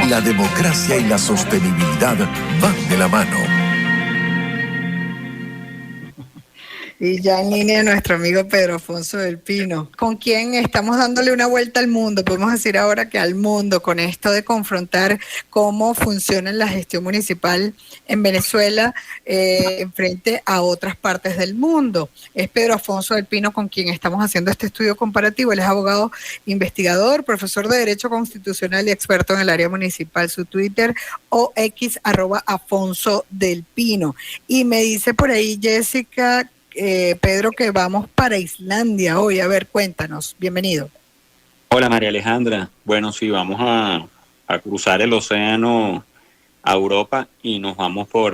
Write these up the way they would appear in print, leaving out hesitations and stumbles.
La democracia y la sostenibilidad van de la mano. Y ya en línea nuestro amigo Pedro Afonso del Pino, con quien estamos dándole una vuelta al mundo, podemos decir ahora que al mundo, con esto de confrontar cómo funciona la gestión municipal en Venezuela frente a otras partes del mundo. Es Pedro Afonso del Pino con quien estamos haciendo este estudio comparativo. Él es abogado, investigador, profesor de Derecho Constitucional y experto en el área municipal. Su Twitter o X @Afonso del Pino. Y me dice por ahí Jessica, Pedro, que vamos para Islandia hoy. A ver, cuéntanos. Bienvenido. Hola María Alejandra. Bueno, sí, vamos a cruzar el océano a Europa y nos vamos por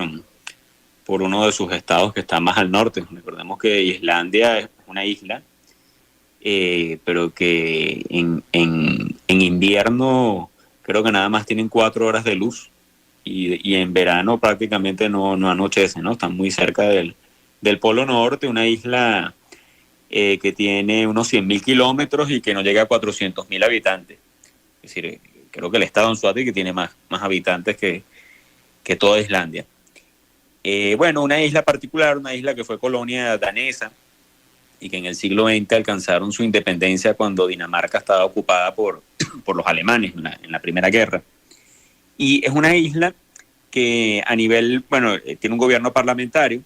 uno de sus estados que está más al norte. Recordemos que Islandia es una isla, pero que en invierno creo que nada más tienen 4 horas de luz y en verano prácticamente no anochece, ¿no? Están muy cerca del Polo Norte, una isla que tiene unos 100.000 kilómetros y que no llega a 400.000 habitantes. Es decir, creo que el estado de Anzoátegui que tiene más habitantes que toda Islandia. Bueno, una isla particular, una isla que fue colonia danesa y que en el siglo XX alcanzaron su independencia cuando Dinamarca estaba ocupada por los alemanes en la Primera Guerra. Y es una isla que a nivel, bueno, tiene un gobierno parlamentario.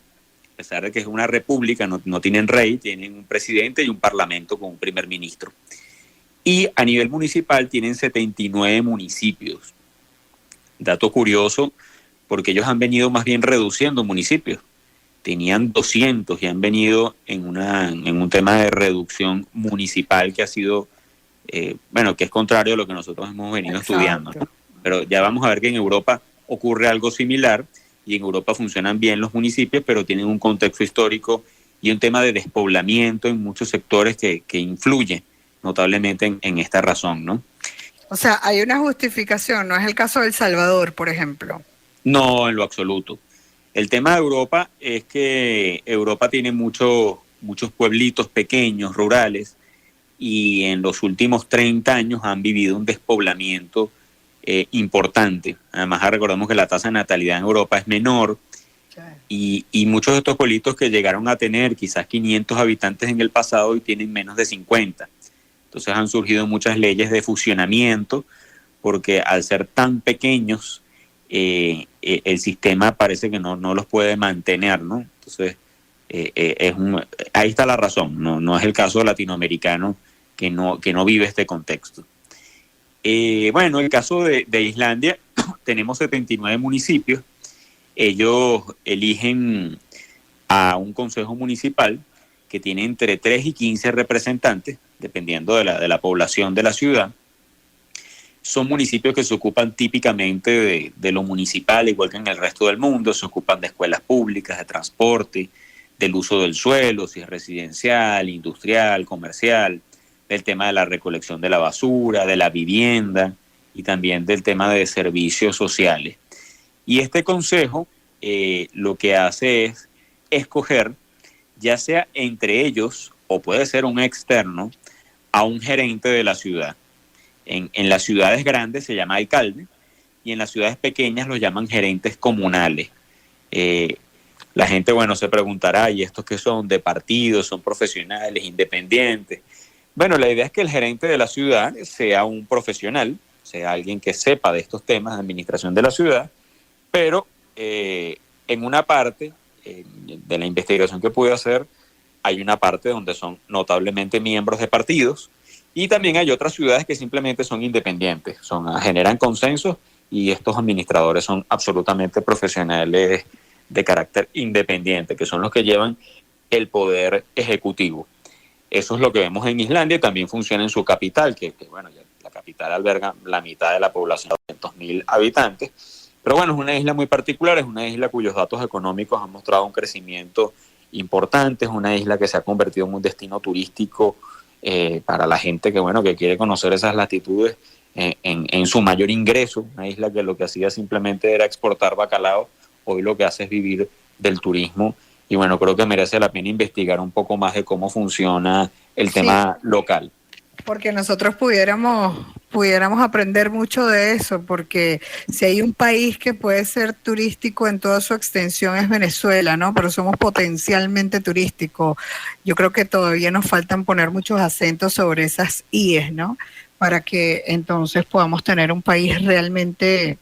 A pesar de que es una república, no tienen rey, tienen un presidente y un parlamento con un primer ministro. Y a nivel municipal tienen 79 municipios. Dato curioso, porque ellos han venido más bien reduciendo municipios. Tenían 200 y han venido en un tema de reducción municipal que ha sido, bueno, que es contrario a lo que nosotros hemos venido estudiando, ¿no? Pero ya vamos a ver que en Europa ocurre algo similar. Y en Europa funcionan bien los municipios, pero tienen un contexto histórico y un tema de despoblamiento en muchos sectores que influye notablemente en esta razón, ¿no? O sea, hay una justificación, no es el caso de El Salvador, por ejemplo. No, en lo absoluto. El tema de Europa es que Europa tiene muchos pueblitos pequeños, rurales, y en los últimos 30 años han vivido un despoblamiento importante. Además, recordemos que la tasa de natalidad en Europa es menor y muchos de estos pueblitos que llegaron a tener quizás 500 habitantes en el pasado y tienen menos de 50. Entonces han surgido muchas leyes de fusionamiento porque al ser tan pequeños el sistema parece que no los puede mantener, ¿no? Entonces ahí está la razón. No es el caso latinoamericano que no vive este contexto. Bueno, el caso de Islandia, tenemos 79 municipios. Ellos eligen a un consejo municipal que tiene entre 3 y 15 representantes, dependiendo de la población de la ciudad. Son municipios que se ocupan típicamente de lo municipal, igual que en el resto del mundo. Se ocupan de escuelas públicas, de transporte, del uso del suelo, si es residencial, industrial, comercial, del tema de la recolección de la basura, de la vivienda y también del tema de servicios sociales. Y este consejo lo que hace es escoger, ya sea entre ellos o puede ser un externo, a un gerente de la ciudad. En las ciudades grandes se llama alcalde y en las ciudades pequeñas los llaman gerentes comunales. La gente, bueno, se preguntará, ¿y estos qué son? ¿De partidos? ¿Son profesionales, independientes? Bueno, la idea es que el gerente de la ciudad sea un profesional, sea alguien que sepa de estos temas de administración de la ciudad, pero en una parte de la investigación que pude hacer, hay una parte donde son notablemente miembros de partidos y también hay otras ciudades que simplemente son independientes, generan consensos y estos administradores son absolutamente profesionales de carácter independiente, que son los que llevan el poder ejecutivo. Eso es lo que vemos en Islandia, también funciona en su capital, que bueno, ya la capital alberga la mitad de la población, 200.000 habitantes. Pero bueno, es una isla muy particular, es una isla cuyos datos económicos han mostrado un crecimiento importante, es una isla que se ha convertido en un destino turístico para la gente que quiere conocer esas latitudes en su mayor ingreso, una isla que lo que hacía simplemente era exportar bacalao, hoy lo que hace es vivir del turismo. Y bueno, creo que merece la pena investigar un poco más de cómo funciona el tema local. Porque nosotros pudiéramos pudiéramos aprender mucho de eso, porque si hay un país que puede ser turístico en toda su extensión es Venezuela, ¿no? Pero somos potencialmente turísticos. Yo creo que todavía nos faltan poner muchos acentos sobre esas IES, ¿no? Para que entonces podamos tener un país realmente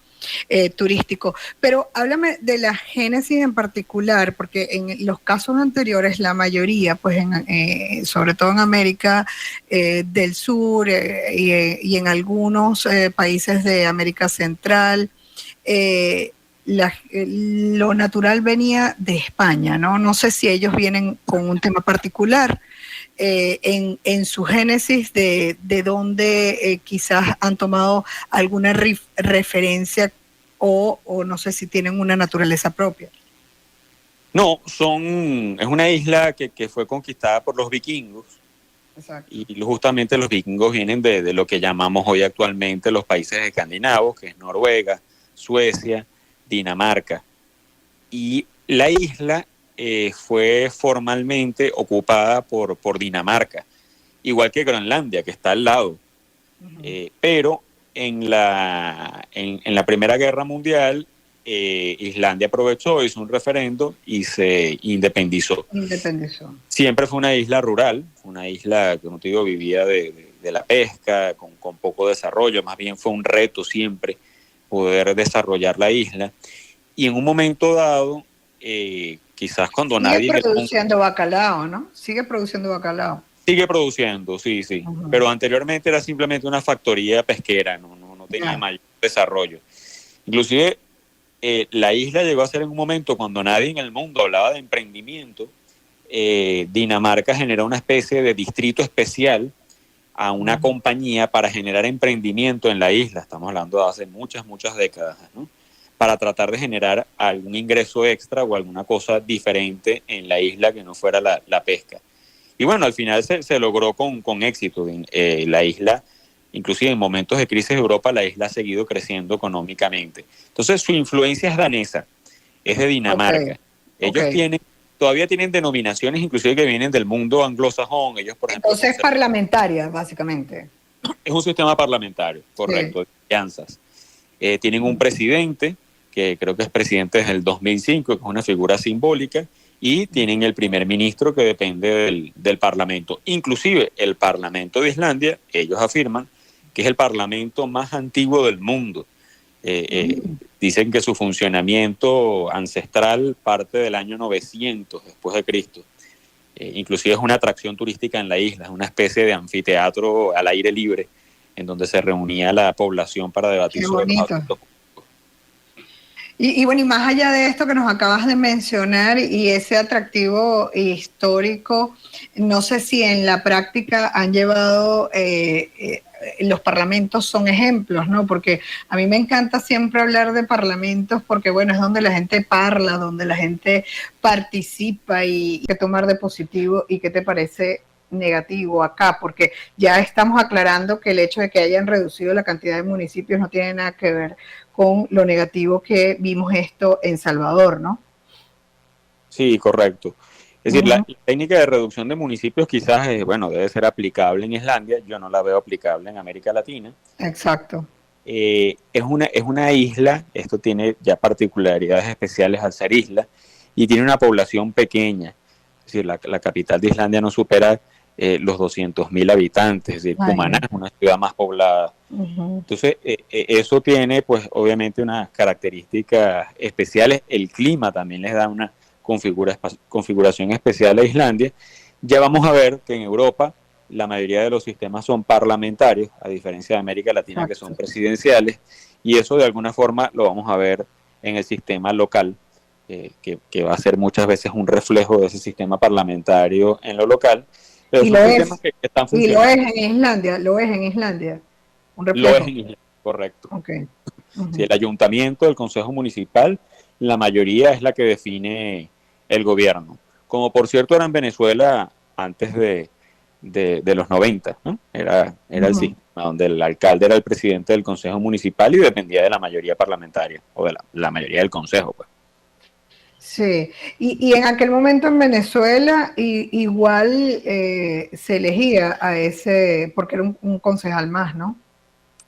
turístico. Pero háblame de la génesis en particular, porque en los casos anteriores la mayoría, pues sobre todo en América del Sur y en algunos países de América Central, lo natural venía de España, ¿no? No sé si ellos vienen con un tema particular. En su génesis de dónde quizás han tomado alguna referencia o no sé si tienen una naturaleza propia. No, es una isla que fue conquistada por los vikingos. Exacto. Y justamente los vikingos vienen de lo que llamamos hoy actualmente los países escandinavos, que es Noruega, Suecia, Dinamarca. Y la isla fue formalmente ocupada por Dinamarca, igual que Groenlandia, que está al lado. Pero en la Primera Guerra Mundial, Islandia aprovechó, hizo un referendo y se independizó. Siempre fue una isla rural, una isla, como te digo, vivía de la pesca, con poco desarrollo, más bien fue un reto siempre poder desarrollar la isla. Y en un momento dado, quizás cuando nadie... Sigue produciendo bacalao, ¿no? Sigue produciendo bacalao. Sigue produciendo, sí. Pero anteriormente era simplemente una factoría pesquera, no tenía mayor desarrollo. Inclusive, la isla llegó a ser en un momento cuando nadie en el mundo hablaba de emprendimiento, Dinamarca generó una especie de distrito especial a una compañía para generar emprendimiento en la isla. Estamos hablando de hace muchas décadas, ¿no? Para tratar de generar algún ingreso extra o alguna cosa diferente en la isla que no fuera la pesca. Y bueno, al final se logró con éxito. La isla, inclusive en momentos de crisis de Europa, la isla ha seguido creciendo económicamente. Entonces su influencia es danesa, es de Dinamarca. Ellos todavía tienen denominaciones inclusive que vienen del mundo anglosajón. Ellos, por ejemplo, entonces es parlamentaria, básicamente. Es un sistema parlamentario, correcto, de alianzas. Tienen un presidente, que creo que es presidente desde el 2005, que es una figura simbólica, y tienen el primer ministro que depende del parlamento. Inclusive el parlamento de Islandia, ellos afirman que es el parlamento más antiguo del mundo. Dicen que su funcionamiento ancestral parte del año 900 después de Cristo. Inclusive es una atracción turística en la isla, es una especie de anfiteatro al aire libre en donde se reunía la población para debatir sobre los asuntos. Y bueno, y más allá de esto que nos acabas de mencionar y ese atractivo histórico, no sé si en la práctica han llevado, los parlamentos son ejemplos, ¿no? Porque a mí me encanta siempre hablar de parlamentos porque, bueno, es donde la gente parla, donde la gente participa y qué tomar de positivo y qué te parece negativo acá, porque ya estamos aclarando que el hecho de que hayan reducido la cantidad de municipios no tiene nada que ver con lo negativo que vimos esto en Salvador, ¿no? Sí, correcto. Es decir, la técnica de reducción de municipios quizás, bueno, debe ser aplicable en Islandia, yo no la veo aplicable en América Latina. Exacto. Es una isla, esto tiene ya particularidades especiales al ser isla, y tiene una población pequeña. Es decir, la capital de Islandia no supera los 200.000 habitantes, es decir, Cumaná es una ciudad más poblada. Entonces, eso tiene, pues, obviamente unas características especiales. El clima también les da una configuración especial a Islandia. Ya vamos a ver que en Europa la mayoría de los sistemas son parlamentarios, a diferencia de América Latina, que son presidenciales, y eso de alguna forma lo vamos a ver en el sistema local, que va a ser muchas veces un reflejo de ese sistema parlamentario en lo local. Pero y, son sistemas que están funcionando. Y lo es en Islandia, lo es en Islandia. Un reflejo. Lo es en Islandia, correcto. Sí, el ayuntamiento, el consejo municipal, la mayoría es la que define el gobierno. Como por cierto era en Venezuela antes de los 90, ¿no? Era el sistema donde el alcalde era el presidente del consejo municipal y dependía de la mayoría parlamentaria, o de la mayoría del consejo, pues. Sí, y en aquel momento en Venezuela igual se elegía a ese, porque era un concejal más, ¿no?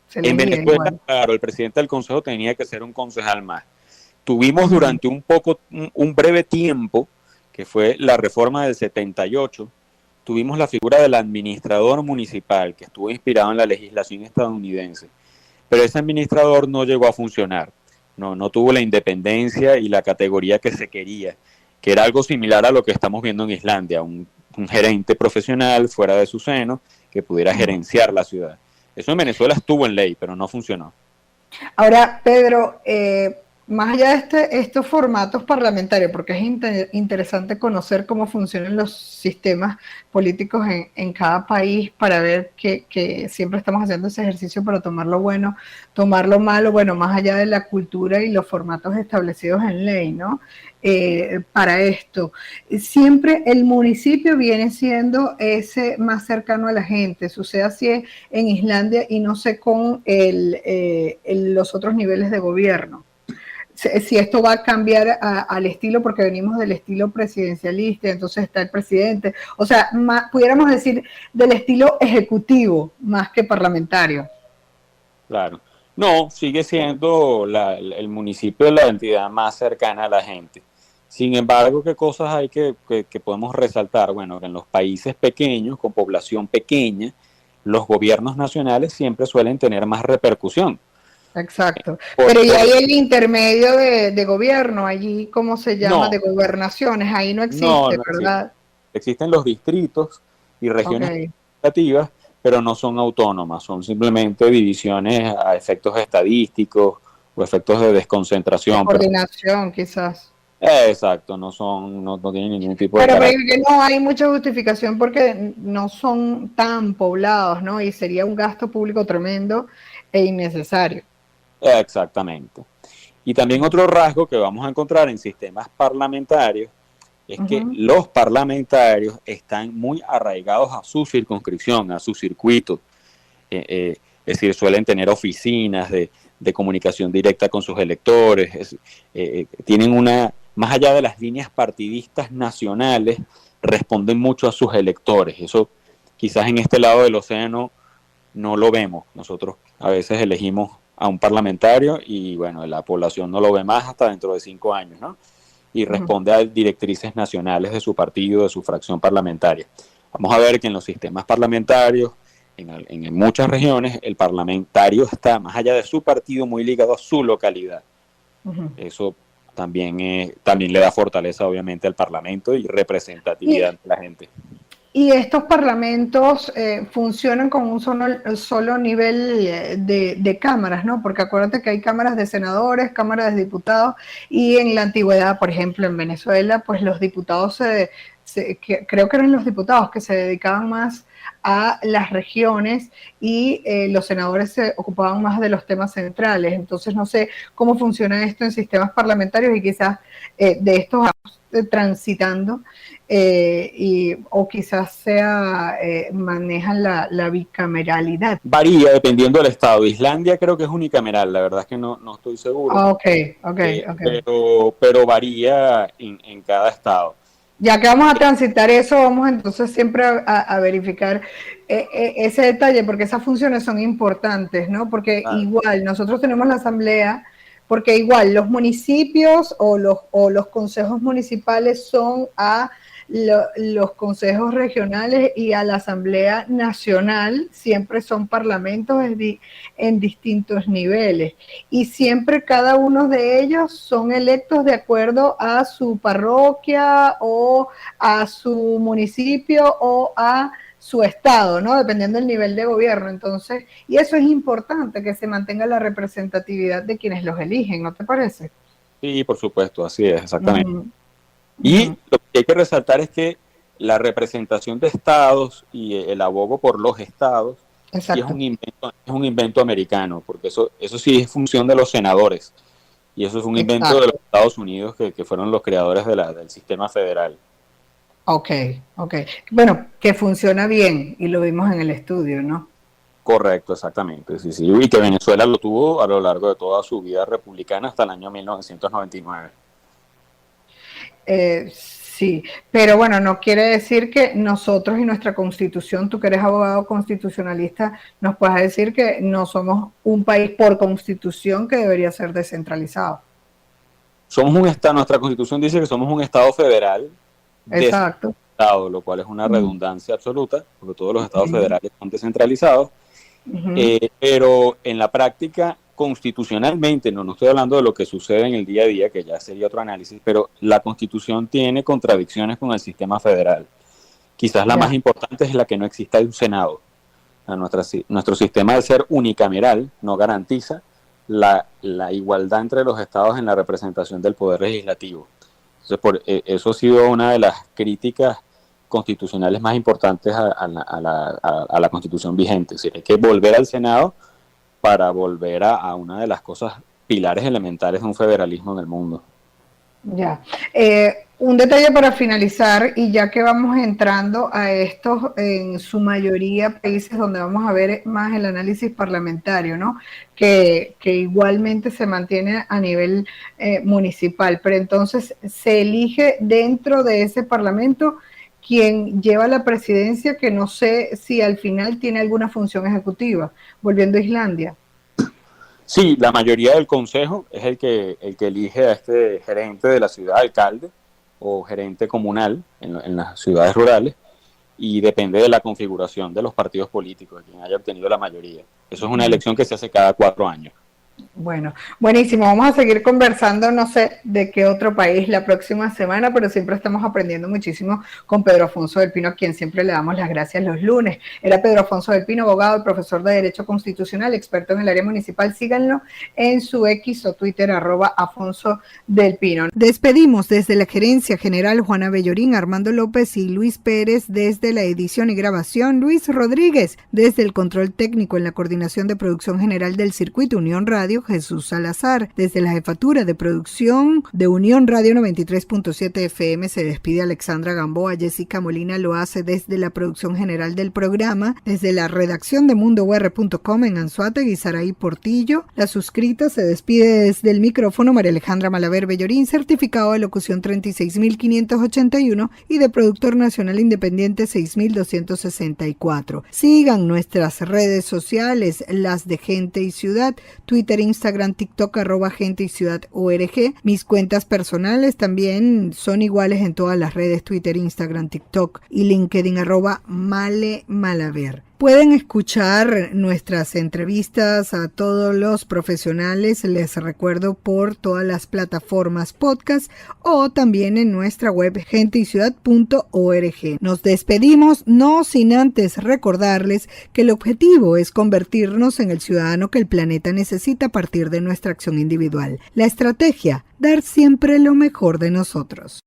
Se En elegía Venezuela, igual. claro, el presidente del consejo tenía que ser un concejal más. Tuvimos durante un breve tiempo, que fue la reforma del 78, tuvimos la figura del administrador municipal, que estuvo inspirado en la legislación estadounidense. Pero ese administrador no llegó a funcionar, no tuvo la independencia y la categoría que se quería, que era algo similar a lo que estamos viendo en Islandia, un gerente profesional fuera de su seno que pudiera gerenciar la ciudad. Eso en Venezuela estuvo en ley, pero no funcionó. Ahora, Pedro, más allá de estos formatos parlamentarios, porque es interesante conocer cómo funcionan los sistemas políticos en cada país para ver que siempre estamos haciendo ese ejercicio para tomar lo bueno, tomar lo malo, bueno, más allá de la cultura y los formatos establecidos en ley, ¿no? Para esto. Siempre el municipio viene siendo ese más cercano a la gente, sucede así en Islandia y no sé con los otros niveles de gobierno. Si esto va a cambiar al estilo, porque venimos del estilo presidencialista, entonces está el presidente, o sea, pudiéramos decir del estilo ejecutivo más que parlamentario. Claro. No, sigue siendo el municipio la entidad más cercana a la gente. Sin embargo, ¿qué cosas hay que podemos resaltar? Bueno, que en los países pequeños, con población pequeña, los gobiernos nacionales siempre suelen tener más repercusión. Exacto. Pero y hay el intermedio de gobierno, allí, ¿cómo se llama? No, De gobernaciones, ahí no existe, no existe. ¿verdad? Existen los distritos y regiones administrativas, pero no son autónomas, son simplemente divisiones a efectos estadísticos o efectos de desconcentración. De coordinación, quizás. Exacto, no tienen ningún tipo de Pero carácter. que no hay mucha justificación porque no son tan poblados, ¿no? Y sería un gasto público tremendo e innecesario. Exactamente. Y también otro rasgo que vamos a encontrar en sistemas parlamentarios es que los parlamentarios están muy arraigados a su circunscripción, a su circuito. Es decir, suelen tener oficinas de comunicación directa con sus electores, tienen más allá de las líneas partidistas nacionales, responden mucho a sus electores. Eso quizás en este lado del océano no lo vemos. Nosotros a veces elegimos a un parlamentario y bueno, la población no lo ve más hasta dentro de 5 años, ¿no? Y responde a directrices nacionales de su partido, de su fracción parlamentaria. Vamos a ver que en los sistemas parlamentarios, en muchas regiones, el parlamentario está, más allá de su partido, muy ligado a su localidad. Eso también le da fortaleza, obviamente, al parlamento y representatividad de la gente. Y estos parlamentos funcionan con un solo nivel de cámaras, ¿no? Porque acuérdate que hay cámaras de senadores, cámaras de diputados, y en la antigüedad, por ejemplo, en Venezuela, pues los diputados, creo que eran los diputados que se dedicaban más a las regiones y los senadores se ocupaban más de los temas centrales. Entonces, no sé cómo funciona esto en sistemas parlamentarios y quizás de estos transitando o quizás manejan la bicameralidad. Varía dependiendo del estado. Islandia creo que es unicameral, la verdad es que no estoy seguro. Okay. Pero varía en cada estado. Ya que vamos a transitar eso, vamos entonces siempre a verificar ese detalle, porque esas funciones son importantes, ¿no? Porque igual nosotros tenemos la asamblea, porque igual los municipios o los consejos municipales son a los consejos regionales y a la Asamblea Nacional, siempre son parlamentos en distintos niveles y siempre cada uno de ellos son electos de acuerdo a su parroquia o a su municipio o a su estado, ¿no? Dependiendo del nivel de gobierno. Entonces, y eso es importante, que se mantenga la representatividad de quienes los eligen, ¿no te parece? Sí, por supuesto, así es, exactamente. Y lo que hay que resaltar es que la representación de estados y el abogo por los estados sí es un invento americano, porque eso sí es función de los senadores. Y eso es un invento de los Estados Unidos que fueron los creadores del sistema federal. Ok. Bueno, que funciona bien y lo vimos en el estudio, ¿no? Correcto, exactamente. Sí. Y que Venezuela lo tuvo a lo largo de toda su vida republicana hasta el año 1999. Sí, pero bueno, no quiere decir que nosotros y nuestra constitución, tú que eres abogado constitucionalista, nos puedas decir que no somos un país por constitución que debería ser descentralizado. Somos un estado, nuestra constitución dice que somos un estado federal Exacto. descentralizado, lo cual es una redundancia absoluta, porque todos los estados federales son descentralizados, pero en la práctica, constitucionalmente, no estoy hablando de lo que sucede en el día a día, que ya sería otro análisis, pero la Constitución tiene contradicciones con el sistema federal. Quizás la más importante es la que no exista un Senado. Nuestro sistema de ser unicameral no garantiza la igualdad entre los estados en la representación del poder legislativo. Entonces, eso ha sido una de las críticas constitucionales más importantes a la Constitución vigente. Es decir, hay que volver al Senado para volver a una de las cosas pilares elementales de un federalismo en el mundo. Ya. Un detalle para finalizar, y ya que vamos entrando a estos, en su mayoría, países donde vamos a ver más el análisis parlamentario, ¿no? Que igualmente se mantiene a nivel municipal, pero entonces se elige dentro de ese parlamento quien lleva la presidencia, que no sé si al final tiene alguna función ejecutiva, volviendo a Islandia. Sí, la mayoría del consejo es el que elige a este gerente de la ciudad, alcalde o gerente comunal en las ciudades rurales, y depende de la configuración de los partidos políticos, de quien haya obtenido la mayoría. Eso es una elección que se hace cada 4 años. Bueno, buenísimo. Vamos a seguir conversando, no sé de qué otro país la próxima semana, pero siempre estamos aprendiendo muchísimo con Pedro Afonso del Pino, a quien siempre le damos las gracias los lunes. Era Pedro Afonso del Pino, abogado, profesor de Derecho Constitucional, experto en el área municipal. Síganlo en su X o Twitter, @Afonso del Pino. Despedimos desde la Gerencia General Juana Bellorín, Armando López y Luis Pérez desde la edición y grabación, Luis Rodríguez desde el control técnico en la coordinación de producción general del Circuito Unión Radio, Jesús Salazar. Desde la jefatura de producción de Unión Radio 93.7 FM se despide Alexandra Gamboa. Jessica Molina lo hace desde la producción general del programa. Desde la redacción de mundour.com en Anzoátegui, Saraí Portillo. La suscrita se despide desde el micrófono María Alejandra Malaver Bellorín, certificado de locución 36.581 y de productor nacional independiente 6.264. Sigan nuestras redes sociales, las de Gente y Ciudad, Twitter, Instagram, TikTok, @Gente y Ciudad ORG. Mis cuentas personales también son iguales en todas las redes, Twitter, Instagram, TikTok y LinkedIn, @Male_Malaver. Pueden escuchar nuestras entrevistas a todos los profesionales, les recuerdo, por todas las plataformas podcast o también en nuestra web genteyciudad.org. Nos despedimos, no sin antes recordarles que el objetivo es convertirnos en el ciudadano que el planeta necesita a partir de nuestra acción individual. La estrategia, dar siempre lo mejor de nosotros.